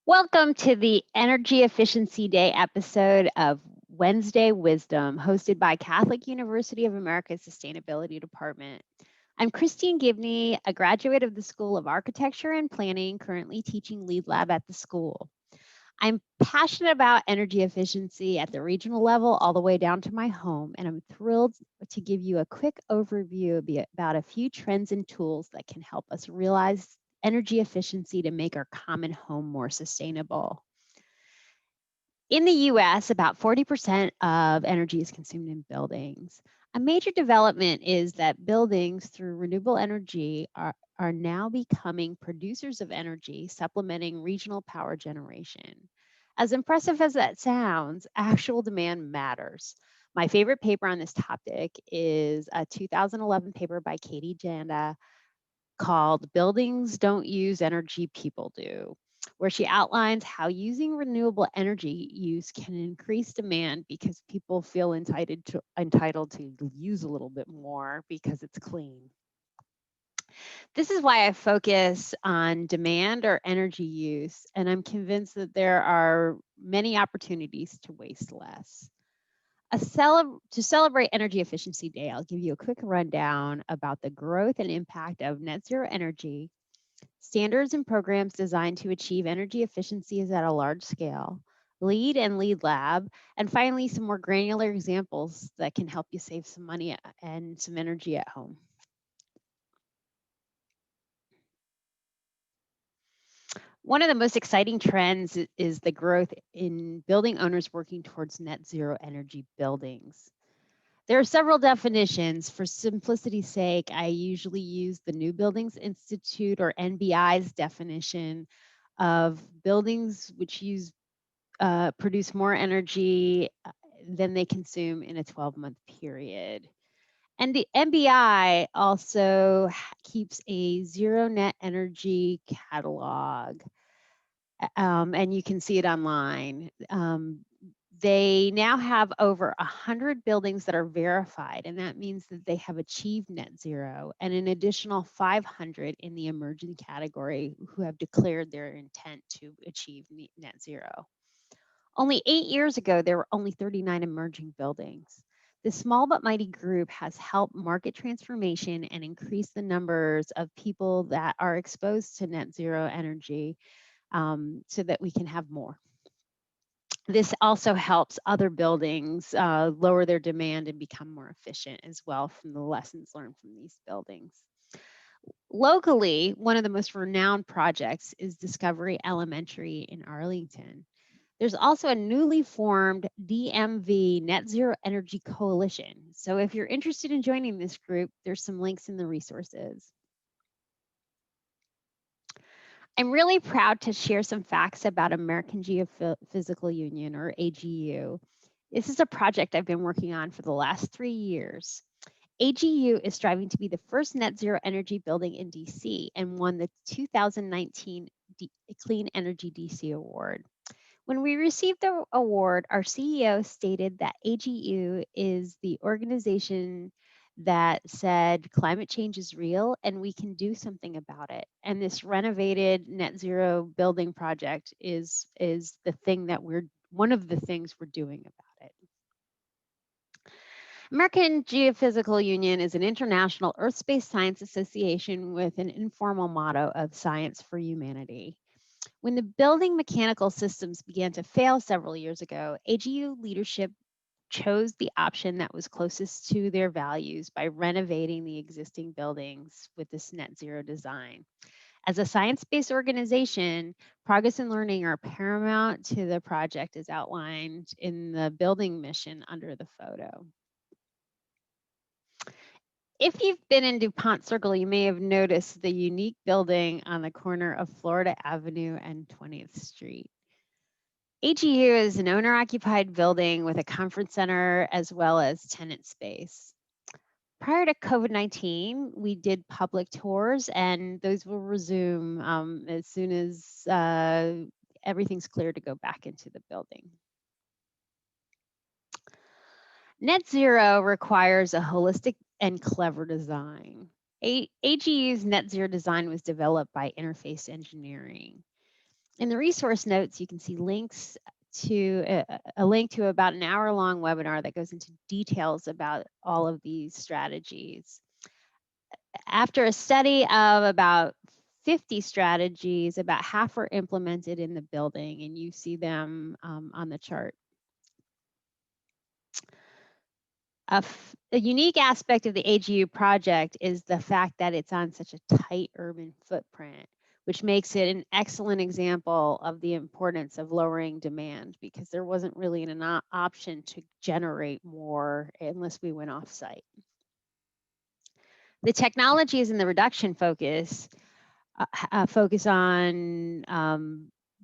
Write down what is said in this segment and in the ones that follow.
Welcome to the Energy Efficiency Day episode of Wednesday Wisdom, hosted by Catholic University of America's Sustainability Department. I'm Christine Gibney, a graduate of the School of Architecture and Planning, currently teaching Lead Lab at the school. I'm passionate about energy efficiency at the regional level all the way down to my home, and I'm thrilled to give you a quick overview about a few trends and tools that can help us realize energy efficiency to make our common home more sustainable. In the US, about 40% of energy is consumed in buildings. A major development is that buildings, through renewable energy, are now becoming producers of energy, supplementing regional power generation. As impressive as that sounds, actual demand matters. My favorite paper on this topic is a 2011 paper by Katie Janda called Buildings Don't Use Energy, People Do, where she outlines how using renewable energy use can increase demand because people feel entitled to use a little bit more because it's clean. This is why I focus on demand or energy use, and I'm convinced that there are many opportunities to waste less. To celebrate Energy Efficiency Day, I'll give you a quick rundown about the growth and impact of net zero energy, standards and programs designed to achieve energy efficiencies at a large scale, LEED and LEED Lab, and finally, some more granular examples that can help you save some money and some energy at home. One of the most exciting trends is the growth in building owners working towards net zero energy buildings. There are several definitions. For simplicity's sake, I usually use the New Buildings Institute or NBI's definition of buildings which produce more energy than they consume in a 12-month period. And the NBI also keeps a zero net energy catalog, and you can see it online. They now have over 100 buildings that are verified, and that means that they have achieved net zero, and an additional 500 in the emerging category who have declared their intent to achieve net zero. Only 8 years ago, there were only 39 emerging buildings. This small but mighty group has helped market transformation and increase the numbers of people that are exposed to net zero energy, so that we can have more. This also helps other buildings lower their demand and become more efficient as well from the lessons learned from these buildings. Locally, one of the most renowned projects is Discovery Elementary in Arlington. There's also a newly formed DMV Net Zero Energy Coalition. So if you're interested in joining this group, there's some links in the resources. I'm really proud to share some facts about American Geophysical Union, or AGU. This is a project I've been working on for the last 3 years. AGU is striving to be the first net zero energy building in DC and won the 2019 Clean Energy DC Award. When we received the award, our CEO stated that AGU is the organization that said climate change is real and we can do something about it. And this renovated net zero building project is the thing that we're one of the things we're doing about it. American Geophysical Union is an international earth-based science association with an informal motto of science for humanity. When the building mechanical systems began to fail several years ago, AGU leadership chose the option that was closest to their values by renovating the existing buildings with this net zero design. As a science-based organization, progress and learning are paramount to the project as outlined in the building mission under the photo. If you've been in DuPont Circle, you may have noticed the unique building on the corner of Florida Avenue and 20th Street. AGU is an owner-occupied building with a conference center as well as tenant space. Prior to COVID-19, we did public tours, and those will resume as soon as everything's clear to go back into the building. Net zero requires a holistic and clever design. AGU's net zero design was developed by Interface Engineering. In the resource notes, you can see links to a link to about an hour-long webinar that goes into details about all of these strategies. After a study of about 50 strategies, about half were implemented in the building, and you see them on the chart. A unique aspect of the AGU project is the fact that it's on such a tight urban footprint, which makes it an excellent example of the importance of lowering demand, because there wasn't really an option to generate more unless we went off site. The technologies in the reduction focus on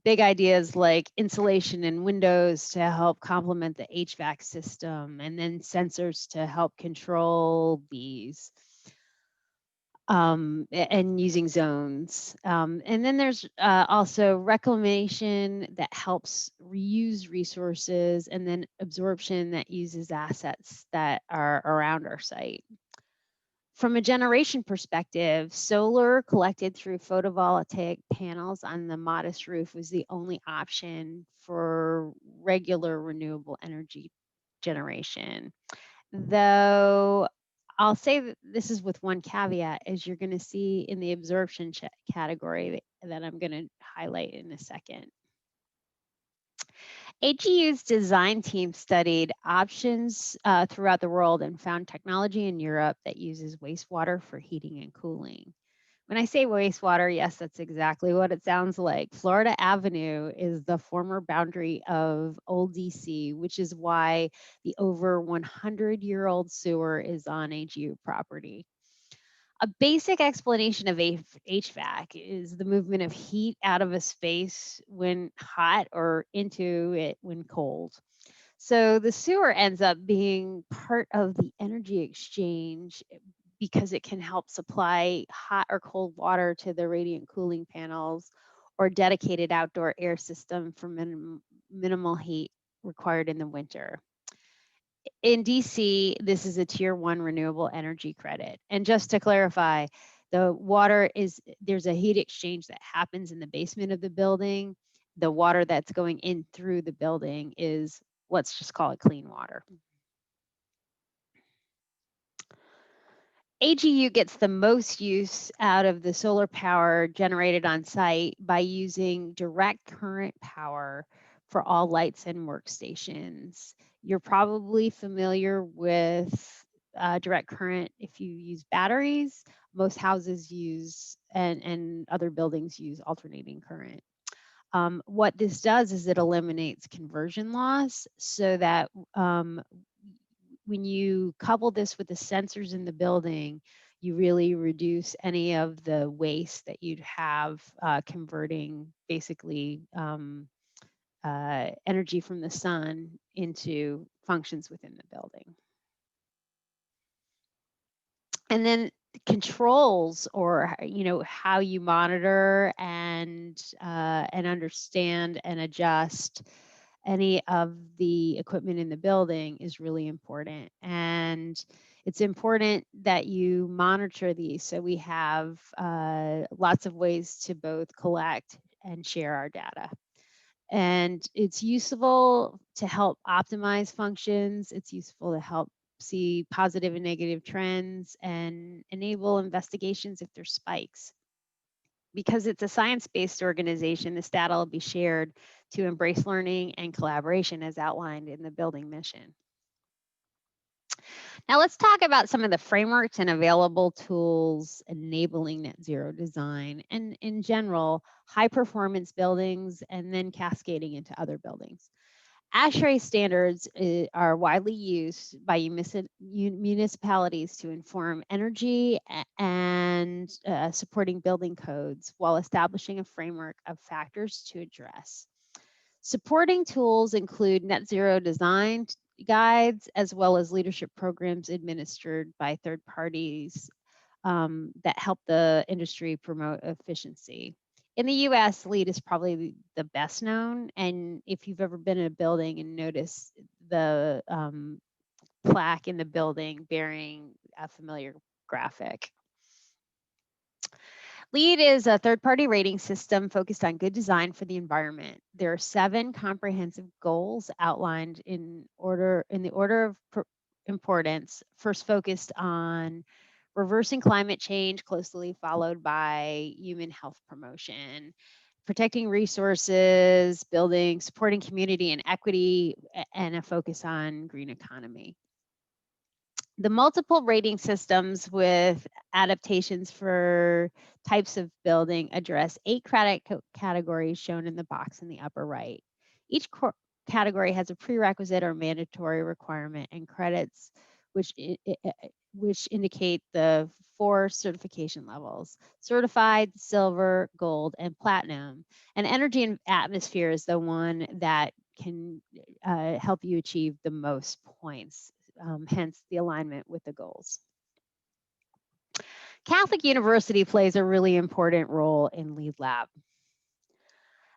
big ideas like insulation and windows to help complement the HVAC system, and then sensors to help control these, and using zones. And then there's also reclamation that helps reuse resources, and then absorption that uses assets that are around our site. From a generation perspective, solar collected through photovoltaic panels on the modest roof was the only option for regular renewable energy generation. Though I'll say that this is with one caveat, as you're going to see in the absorption category that I'm going to highlight in a second. AGU's design team studied options throughout the world and found technology in Europe that uses wastewater for heating and cooling. When I say wastewater, yes, that's exactly what it sounds like. Florida Avenue is the former boundary of Old DC, which is why the over 100-year-old sewer is on AGU property. A basic explanation of HVAC is the movement of heat out of a space when hot or into it when cold. So the sewer ends up being part of the energy exchange because it can help supply hot or cold water to the radiant cooling panels or dedicated outdoor air system for minimal heat required in the winter. In DC, this is a tier 1 renewable energy credit. And just to clarify, there's a heat exchange that happens in the basement of the building. The water that's going in through the building is, let's just call it clean water. AGU gets the most use out of the solar power generated on site by using direct current power for all lights and workstations. You're probably familiar with direct current if you use batteries. Most houses use, and other buildings use, alternating current. What this does is it eliminates conversion loss, so that when you couple this with the sensors in the building, you really reduce any of the waste that you'd have converting basically energy from the sun into functions within the building. And then controls, or how you monitor and understand and adjust any of the equipment in the building is really important. And it's important that you monitor these. So we have lots of ways to both collect and share our data. And it's useful to help optimize functions. It's useful to help see positive and negative trends and enable investigations if there's spikes. Because it's a science-based organization, this data will be shared to embrace learning and collaboration as outlined in the building mission. Now let's talk about some of the frameworks and available tools enabling net zero design, and in general, high performance buildings, and then cascading into other buildings. ASHRAE standards are widely used by municipalities to inform energy and supporting building codes, while establishing a framework of factors to address. Supporting tools include net zero design guides, as well as leadership programs administered by third parties that help the industry promote efficiency. In the US, LEED is probably the best known. And if you've ever been in a building and noticed the plaque in the building bearing a familiar graphic. LEED is a third-party rating system focused on good design for the environment. There are 7 comprehensive goals outlined in the order of importance. First, focused on reversing climate change, closely followed by human health promotion, protecting resources, building, supporting community and equity, and a focus on green economy. The multiple rating systems with adaptations for types of building address 8 categories shown in the box in the upper right. Each category has a prerequisite or mandatory requirement and credits, which which indicate the 4 certification levels: certified, silver, gold, and platinum. And energy and atmosphere is the one that can help you achieve the most points, hence the alignment with the goals. Catholic University plays a really important role in LEED Lab.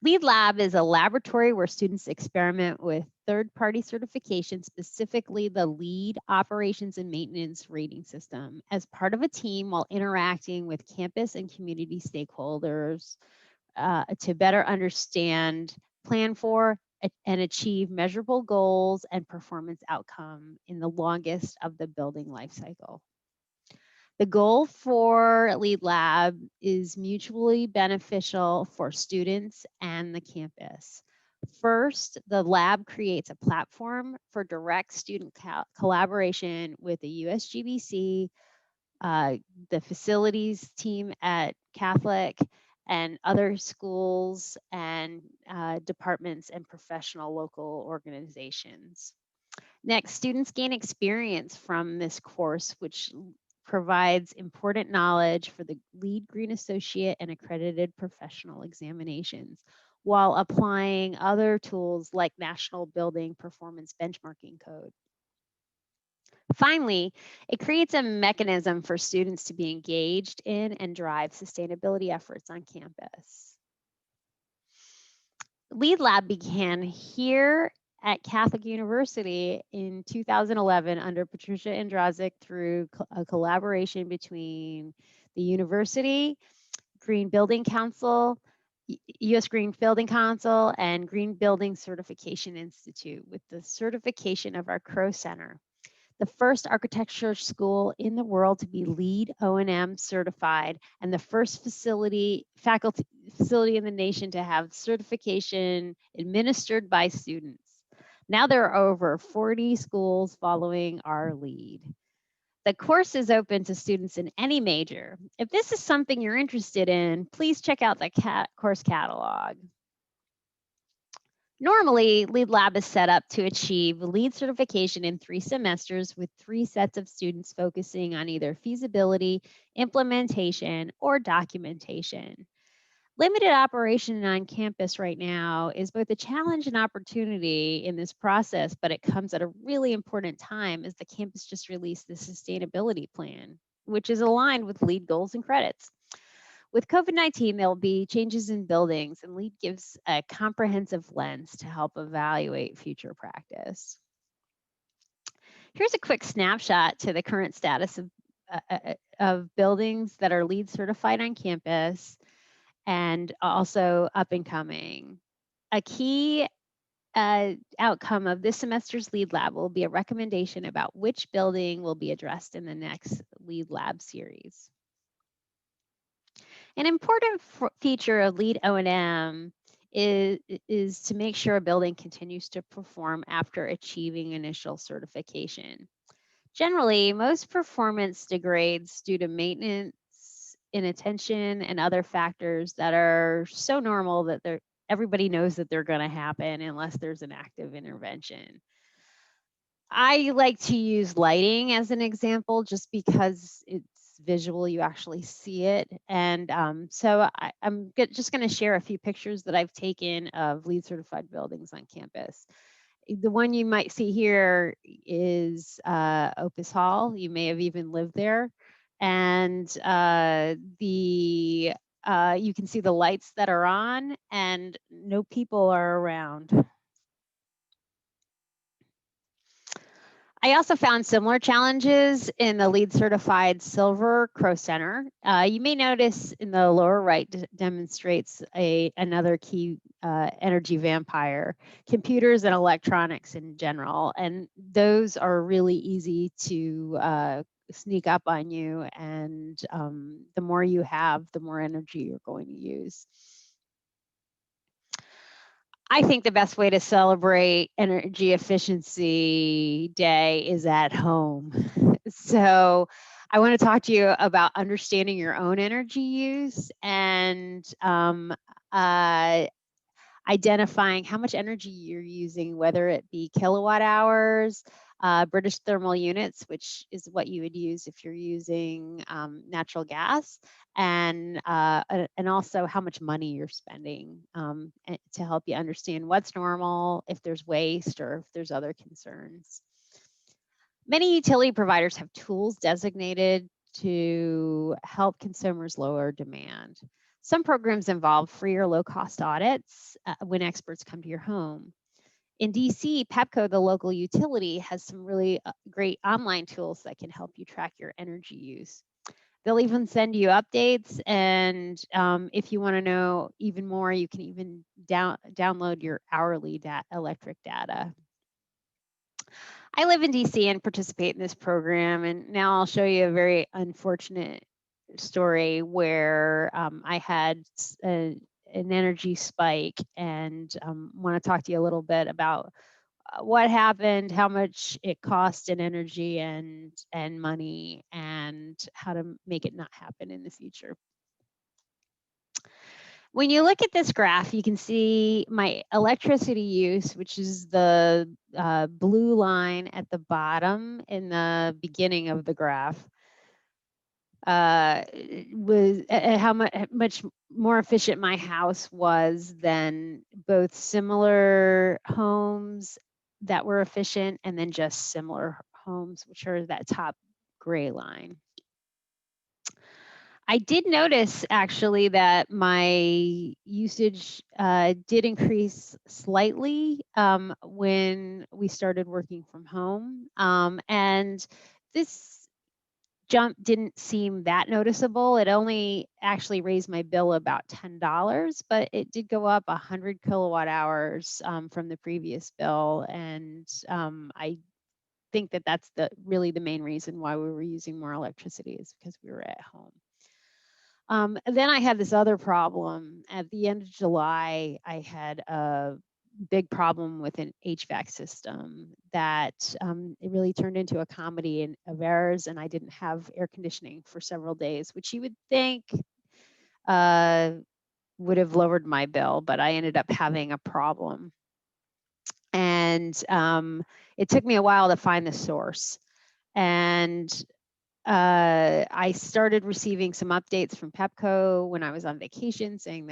LEED Lab is a laboratory where students experiment with third-party certification, specifically the LEED Operations and Maintenance Rating System, as part of a team while interacting with campus and community stakeholders to better understand, plan for, and achieve measurable goals and performance outcome in the longest of the building life cycle. The goal for LEED Lab is mutually beneficial for students and the campus. First, the lab creates a platform for direct student collaboration with the USGBC, the facilities team at Catholic, and other schools and departments and professional local organizations. Next, students gain experience from this course, which provides important knowledge for the LEED Green Associate and accredited professional examinations, while applying other tools like National Building Performance Benchmarking Code. Finally, it creates a mechanism for students to be engaged in and drive sustainability efforts on campus. LEED Lab began here at Catholic University in 2011 under Patricia Andrazik through a collaboration between the university, Green Building Council, U.S. Green Building Council, and Green Building Certification Institute, with the certification of our Crow Center, the first architecture school in the world to be LEED O&M certified, and the first faculty facility in the nation to have certification administered by students. Now there are over 40 schools following our lead. The course is open to students in any major. If this is something you're interested in, please check out the course catalog. Normally, LEED Lab is set up to achieve LEED certification in 3 semesters with 3 sets of students focusing on either feasibility, implementation, or documentation. Limited operation on campus right now is both a challenge and opportunity in this process, but it comes at a really important time as the campus just released the sustainability plan, which is aligned with LEED goals and credits. With COVID-19, there'll be changes in buildings, and LEED gives a comprehensive lens to help evaluate future practice. Here's a quick snapshot to the current status of buildings that are LEED certified on campus and also up and coming. A key outcome of this semester's LEED Lab will be a recommendation about which building will be addressed in the next LEED Lab series. An important feature of LEED O&M is to make sure a building continues to perform after achieving initial certification. Generally, most performance degrades due to maintenance, inattention, and other factors that are so normal that everybody knows that they're going to happen unless there's an active intervention. I like to use lighting as an example just because it's visual, you actually see it. And so I'm just going to share a few pictures that I've taken of LEED certified buildings on campus. The one you might see here is Opus Hall. You may have even lived there. And you can see the lights that are on and no people are around. I also found similar challenges in the LEED certified silver Crow Center. You may notice in the lower right demonstrates another key energy vampire, computers and electronics in general. And those are really easy to sneak up on you. And the more you have, the more energy you're going to use. I think the best way to celebrate Energy Efficiency Day is at home. So I want to talk to you about understanding your own energy use and identifying how much energy you're using, whether it be kilowatt hours, British thermal units, which is what you would use if you're using natural gas, and also how much money you're spending to help you understand what's normal, if there's waste, or if there's other concerns. Many utility providers have tools designated to help consumers lower demand. Some programs involve free or low-cost audits when experts come to your home. In DC, Pepco, the local utility, has some really great online tools that can help you track your energy use. They'll even send you updates, and if you want to know even more, you can even download your hourly electric data. I live in DC and participate in this program, and now I'll show you a very unfortunate story where I had an energy spike, and want to talk to you a little bit about what happened, how much it cost in energy and money, and how to make it not happen in the future. When you look at this graph, you can see my electricity use, which is the blue line at the bottom in the beginning of the graph, was how much more efficient my house was than both similar homes that were efficient and then just similar homes, which are that top gray line. I did notice actually that my usage did increase slightly when we started working from home. And this jump didn't seem that noticeable. It only actually raised my bill about $10, but it did go up 100 kilowatt hours from the previous bill. And I think that that's really the main reason why we were using more electricity, is because we were at home. Then I had this other problem. At the end of July, I had a big problem with an HVAC system that it really turned into a comedy of errors, and I didn't have air conditioning for several days, which you would think would have lowered my bill, but I ended up having a problem. And it took me a while to find the source. And I started receiving some updates from Pepco when I was on vacation, saying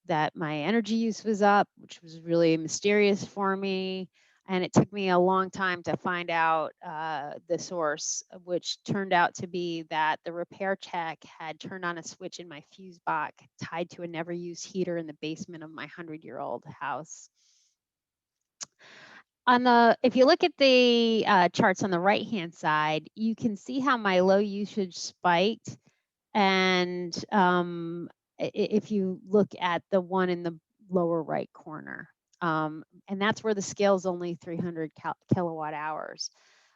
that my energy use was up, which was really mysterious for me. And it took me a long time to find out the source, which turned out to be that the repair tech had turned on a switch in my fuse box tied to a never used heater in the basement of my 100-year-old house. If you look at the charts on the right-hand side, you can see how my low usage spiked. And if you look at the one in the lower right corner, and that's where the scale is only 300 kilowatt hours.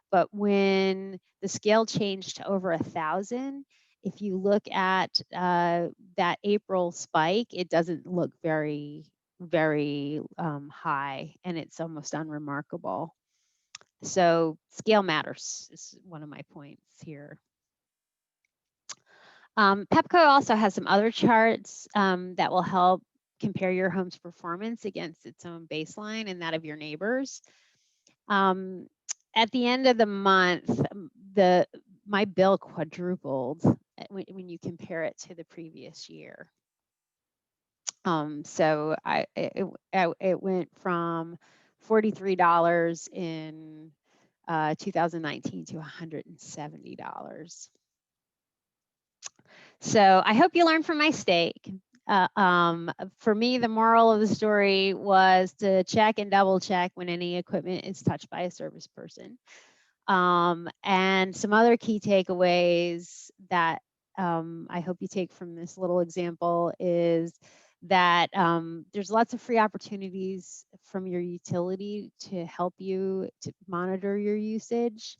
But when the scale changed to over 1,000, if you look at that April spike, it doesn't look very high, and it's almost unremarkable. So scale matters is one of my points here. Pepco also has some other charts that will help compare your home's performance against its own baseline and that of your neighbors. At the end of the month, my bill quadrupled when you compare it to the previous year. So it went from $43 in 2019 to $170. So I hope you learned from my mistake. For me, the moral of the story was to check and double check when any equipment is touched by a service person. And some other key takeaways that I hope you take from this little example is that there's lots of free opportunities from your utility to help you to monitor your usage.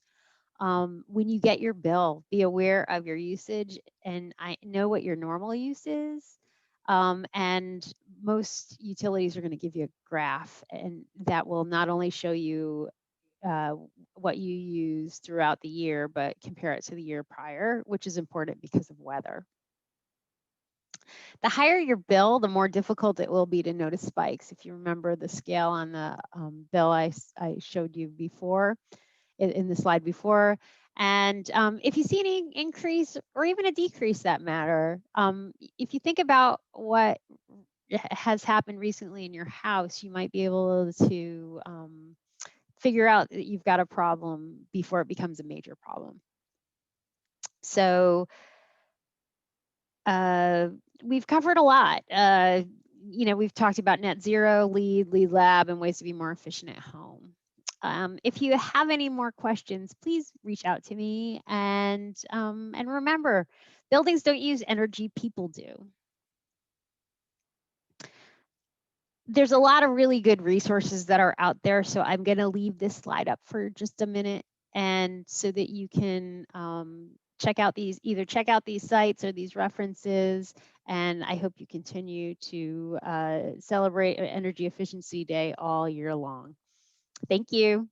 When you get your bill, be aware of your usage and I know what your normal use is. And most utilities are going to give you a graph, and that will not only show you uh, what you use throughout the year, but compare it to the year prior, which is important because of weather. The higher your bill, the more difficult it will be to notice spikes. If you remember the scale on the bill I showed you before, in the slide before. And if you see any increase or even a decrease that matter, if you think about what has happened recently in your house, you might be able to figure out that you've got a problem before it becomes a major problem. So we've covered a lot. We've talked about net zero, lead lab, and ways to be more efficient at home. If you have any more questions, please reach out to me. And remember, buildings don't use energy, people do. There's a lot of really good resources that are out there. So I'm going to leave this slide up for just a minute, and so that you can check out these sites or these references. And I hope you continue to celebrate Energy Efficiency Day all year long. Thank you.